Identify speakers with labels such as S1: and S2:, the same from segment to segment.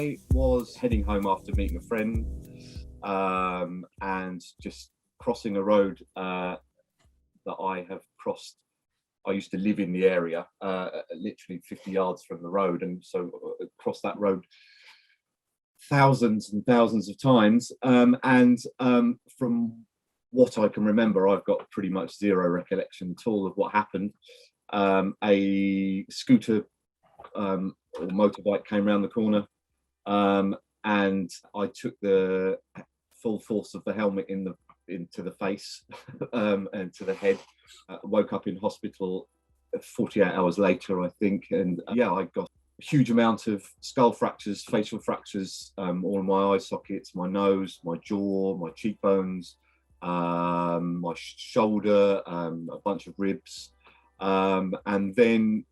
S1: I was heading home after meeting a friend, and just crossing a road that I have crossed. I used to live in the area, literally 50 yards from the road, and so across that road thousands and thousands of times. From what I can remember, I've got pretty much zero recollection at all of what happened. A scooter or motorbike came around the corner, and I took the full force of the helmet into the face and to the head. Woke up in hospital 48 hours later, I think, and yeah, I got a huge amount of skull fractures, facial fractures, all of my eye sockets, my nose, my jaw, my cheekbones, my shoulder, a bunch of ribs. And then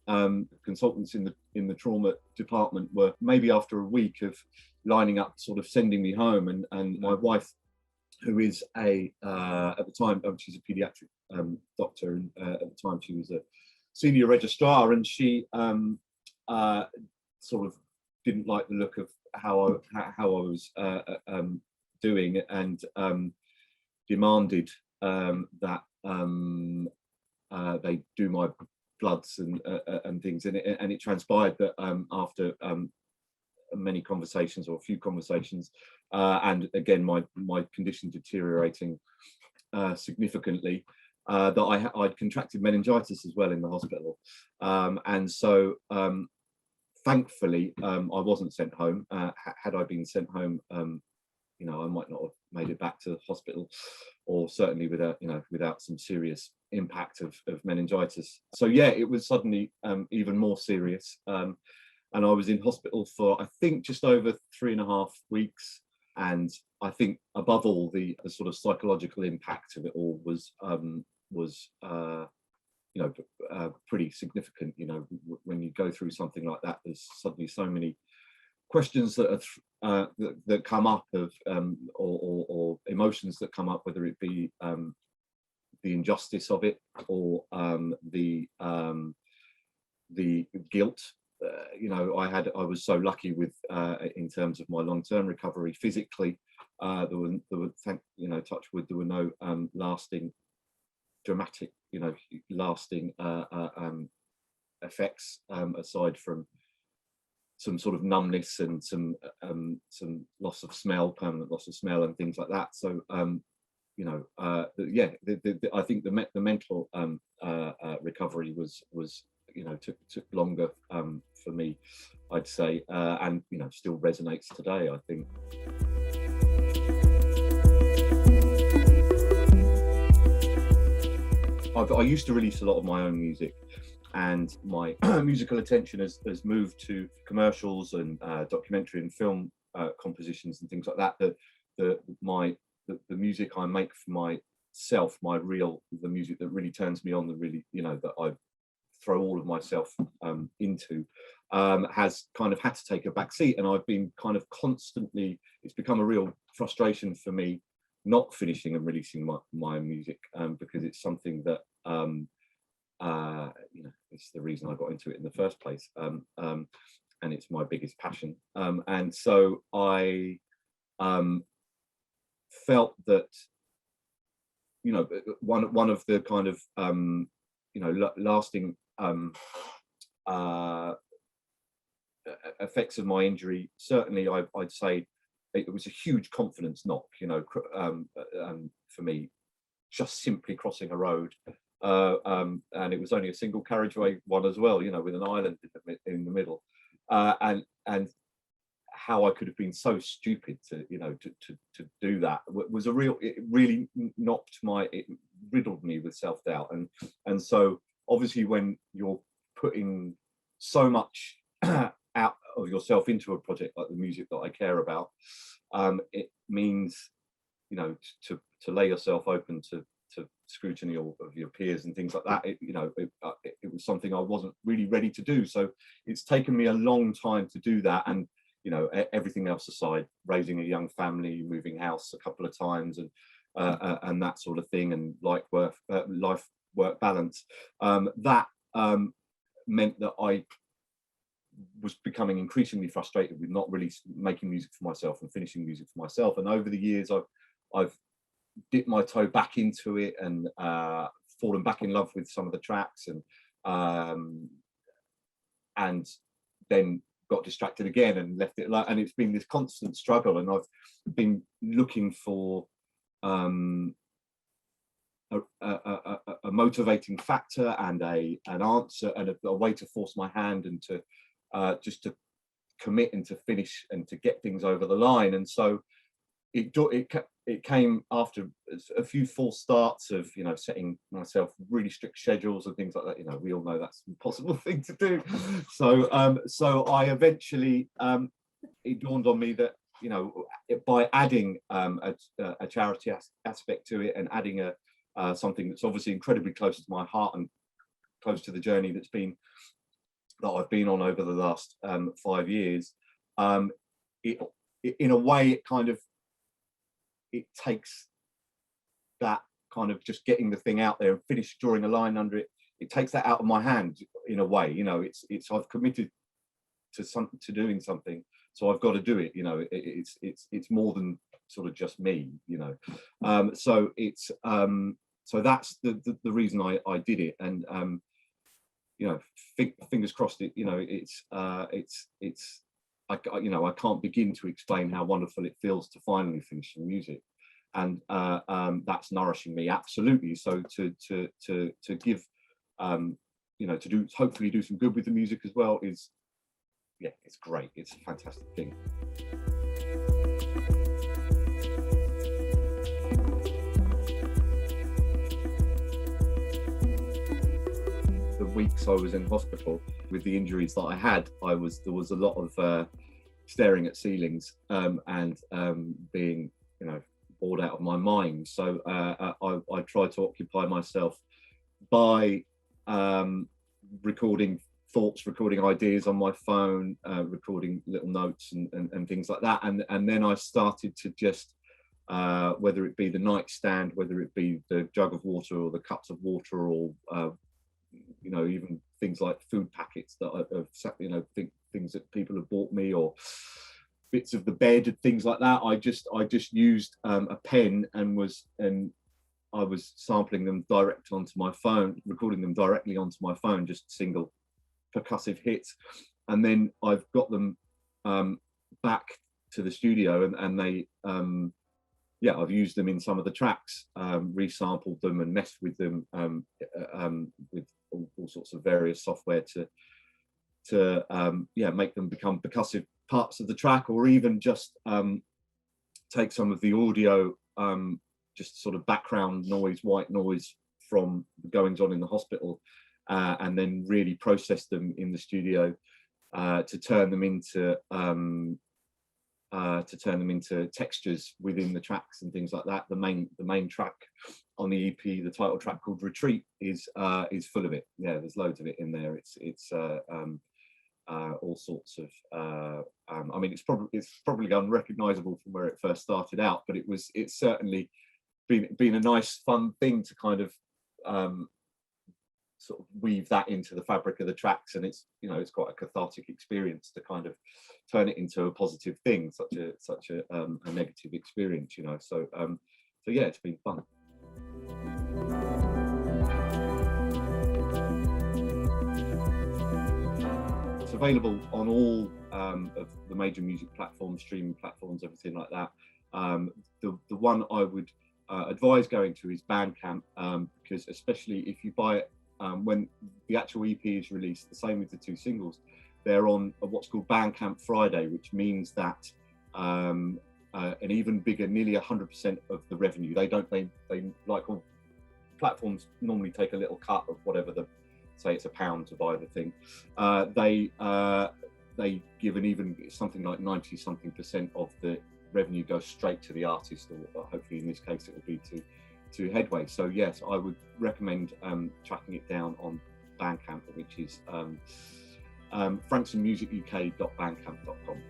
S1: consultants in the trauma department were, maybe after a week of lining up, sort of sending me home, and my wife, who is at the time, she's a pediatric doctor, and at the time she was a senior registrar, and she sort of didn't like the look of how I was doing, and demanded that they do my bloods and things, and it transpired that after many conversations, or a few conversations, and again my condition deteriorating significantly, that I'd contracted meningitis as well in the hospital, and so thankfully I wasn't sent home. Had I been sent home, I might not have made it back to the hospital, or certainly without some serious impact of meningitis. So yeah, it was suddenly even more serious, and I was in hospital for, I think, just over 3.5 weeks. And I think above all, the sort of psychological impact of it all was pretty significant. When you go through something like that, there's suddenly so many questions that are that come up, or emotions that come up, whether it be the injustice of it, or the guilt. I was so lucky with in terms of my long-term recovery physically. There were touch wood, there were no lasting dramatic, lasting effects, aside from some sort of numbness and some loss of smell, permanent loss of smell, and things like that. So I think the mental recovery was took longer for me, I'd say, and still resonates today, I think. I used to release a lot of my own music, and my musical attention has moved to commercials and documentary and film compositions and things like that. The music I make for myself, the music that really turns me on, that I throw all of myself into, has kind of had to take a back seat, and I've been kind of constantly, it's become a real frustration for me not finishing and releasing my music, because it's something that it's the reason I got into it in the first place, and it's my biggest passion, and so I felt that one of the kind of lasting effects of my injury, certainly I'd say it was a huge confidence knock, for me, just simply crossing a road, and it was only a single carriageway one as well, with an island in the middle, and how I could have been so stupid to do that was it really it riddled me with self-doubt, and so obviously when you're putting so much out of yourself into a project like the music that I care about, it means to lay yourself open to scrutiny of your peers and things like that. It was something I wasn't really ready to do, so it's taken me a long time to do that. And everything else aside, raising a young family, moving house a couple of times, and that sort of thing, and life work balance, that meant that I was becoming increasingly frustrated with not really making music for myself and finishing music for myself. And over the years, I've dipped my toe back into it and fallen back in love with some of the tracks, and then got distracted again and left it. And it's been this constant struggle. And I've been looking for a motivating factor and an answer and a way to force my hand and to just to commit and to finish and to get things over the line. And so it came after a few false starts of, you know, setting myself really strict schedules and things like that. You know, we all know that's an impossible thing to do. So I eventually, it dawned on me that, you know, by adding a charity aspect to it and adding something that's obviously incredibly close to my heart and close to the journey that I've been on over the last 5 years, in a way, it takes that kind of just getting the thing out there and finish drawing a line under it. It takes that out of my hand in a way. You know, it's I've committed to doing something, so I've got to do it. You know, it's more than sort of just me. You know, so that's the reason I did it. And you know, fingers crossed. You know, I can't begin to explain how wonderful it feels to finally finish the music, and that's nourishing me absolutely. So to give, you know, to hopefully do some good with the music as well is, yeah, it's great. It's a fantastic thing. The weeks I was in hospital with the injuries that I had, there was a lot of staring at ceilings and being, you know, bored out of my mind. So I tried to occupy myself by recording thoughts, recording ideas on my phone, recording little notes and things like that. And then I started to just, whether it be the nightstand, whether it be the jug of water or the cups of water, or you know, even things like food packets that I've, you know, things that people have bought me, or bits of the bed and things like that. I just used a pen and I was sampling them direct onto my phone, recording them directly onto my phone, just single percussive hits. And then I've got them back to the studio, and they yeah, I've used them in some of the tracks, resampled them and messed with them with all sorts of various software to yeah, make them become percussive parts of the track, or even just take some of the audio, just sort of background noise, white noise from the goings on in the hospital, and then really process them in the studio to turn them into textures within the tracks and things like that. The main track on the EP, the title track called Retreat, is full of it. Yeah, there's loads of it in there. It's all sorts of I mean, it's probably unrecognizable from where it first started out, but it's certainly been a nice fun thing to kind of sort of weave that into the fabric of the tracks. And it's, you know, it's quite a cathartic experience to kind of turn it into a positive thing, such a negative experience, you know. So yeah, it's been fun. It's available on all of the major music platforms, streaming platforms, everything like that. The one I would advise going to is Bandcamp, because especially if you buy it when the actual EP is released, the same with the 2 singles, they're on what's called Bandcamp Friday, which means that an even bigger, nearly 100% of the revenue, they like all platforms normally take a little cut of whatever say it's £1 to buy the thing. They give an even something like 90-something% of the revenue goes straight to the artist, or hopefully in this case it will be to Headway. So yes, I would recommend tracking it down on Bandcamp, which is franksonmusicuk.bandcamp.com.